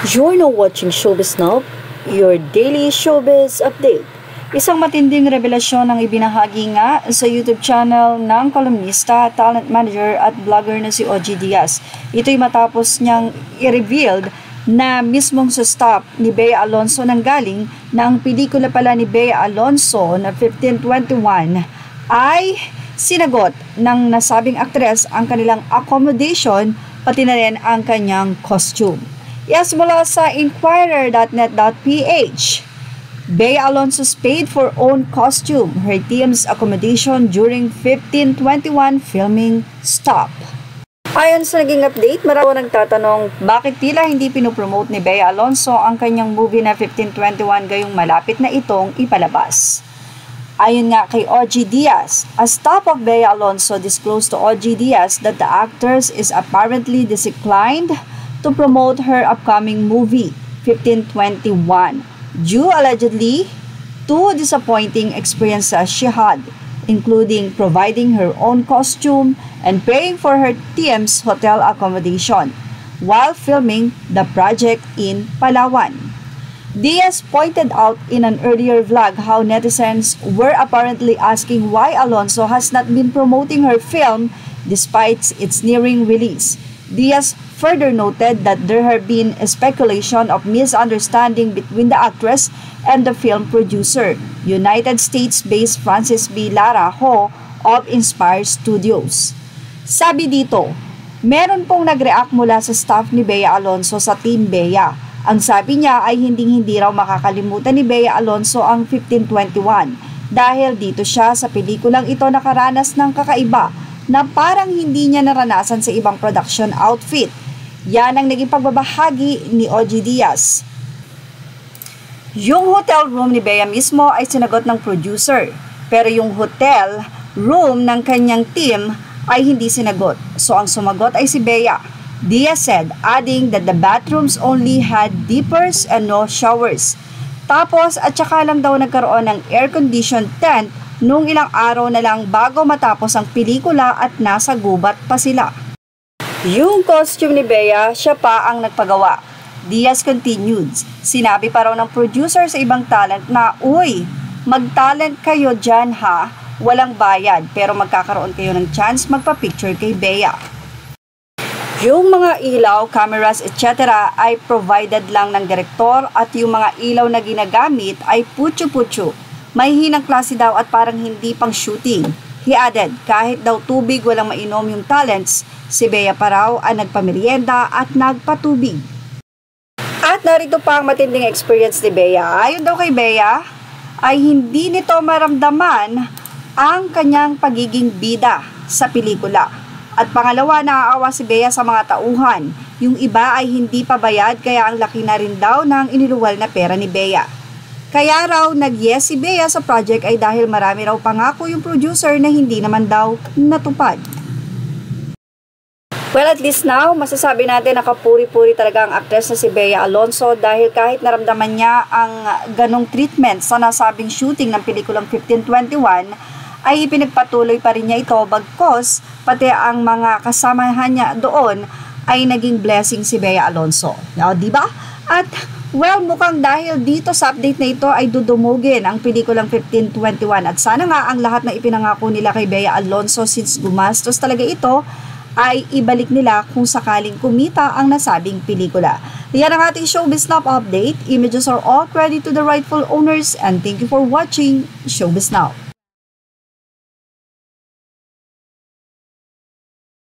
You're now watching Showbiz Now, your daily showbiz update. Isang matinding revelasyon ang ibinahagi nga sa YouTube channel ng kolumnista, talent manager at vlogger na si OG Diaz. Ito'y matapos niyang i-revealed na mismong sa stop ni Bea Alonzo nanggaling na ang pelikula pala ni Bea Alonzo na 1521 ay sinagot ng nasabing aktres ang kanilang accommodation pati na rin ang kanyang costume. Yes, mula sa inquirer.net.ph, Bea Alonzo's paid for own costume, her team's accommodation during 1521 filming stop. Ayon sa naging update, marami nagtatanong bakit tila hindi pinopromote ni Bea Alonzo ang kanyang movie na 1521 gayong malapit na itong ipalabas. Ayon nga kay OG Diaz, a staff of Bea Alonzo disclosed to OG Diaz that the actress is apparently disinclined to promote her upcoming movie, 1521, due allegedly to disappointing experiences she had, including providing her own costume and paying for her team's hotel accommodation while filming the project in Palawan. Diaz pointed out in an earlier vlog how netizens were apparently asking why Alonzo has not been promoting her film despite its nearing release. Diaz further noted that there have been a speculation of misunderstanding between the actress and the film producer, United States-based Francis B. Lara Ho of Inspire Studios. Sabi dito, meron pong nag-react mula sa staff ni Bea Alonzo sa Team Bea. Ang sabi niya ay hindi raw makakalimutan ni Bea Alonzo ang 1521 dahil dito siya sa pelikulang ito nakaranas ng kakaiba na parang hindi niya naranasan sa ibang production outfit. Yan ang naging pagbabahagi ni OG Diaz. Yung hotel room ni Bea mismo ay sinagot ng producer, pero yung hotel room ng kanyang team ay hindi sinagot. So ang sumagot ay si Bea. Diaz said, adding that the bathrooms only had dippers and no showers. Tapos at saka lang daw nagkaroon ng air-conditioned tent nung ilang araw na lang bago matapos ang pelikula at nasa gubat pa sila. Yung costume ni Bea, siya pa ang nagpagawa. Diaz continued, sinabi pa raw ng producer sa ibang talent na, uy, mag-talent kayo dyan ha, walang bayad pero magkakaroon kayo ng chance magpa-picture kay Bea. Yung mga ilaw, cameras, etc. ay provided lang ng direktor at yung mga ilaw na ginagamit ay putyo-putyo. May hinang klase daw at parang hindi pang shooting. He added, kahit daw tubig walang mainom yung talents, si Bea pa raw ang nagpamerienda at nagpatubig. At narito pa ang matinding experience ni Bea. Ayon daw kay Bea, ay hindi nito maramdaman ang kanyang pagiging bida sa pelikula. At pangalawa, naaawa si Bea sa mga tauhan. Yung iba ay hindi pa bayad kaya ang laki na rin daw ng iniluwal na pera ni Bea. Kaya raw nag-yes si Bea sa project ay dahil marami raw pangako yung producer na hindi naman daw natupad. Well, at least now, masasabi natin nakapuri-puri talaga ang actress na si Bea Alonzo dahil kahit naramdaman niya ang ganong treatment sa nasabing shooting ng pelikulang 1521, ay ipinagpatuloy pa rin niya ito bagkos pati ang mga kasamahan niya doon ay naging blessing si Bea Alonzo. O, diba? At well, mukhang dahil dito sa update na ito ay dudumugin ang pelikulang 1521 at sana nga ang lahat na ipinangako nila kay Bea Alonzo since gumastos talaga ito ay ibalik nila kung sakaling kumita ang nasabing pelikula. Yan ang ating Showbiz Now update. Images are all credit to the rightful owners and thank you for watching Showbiz Now.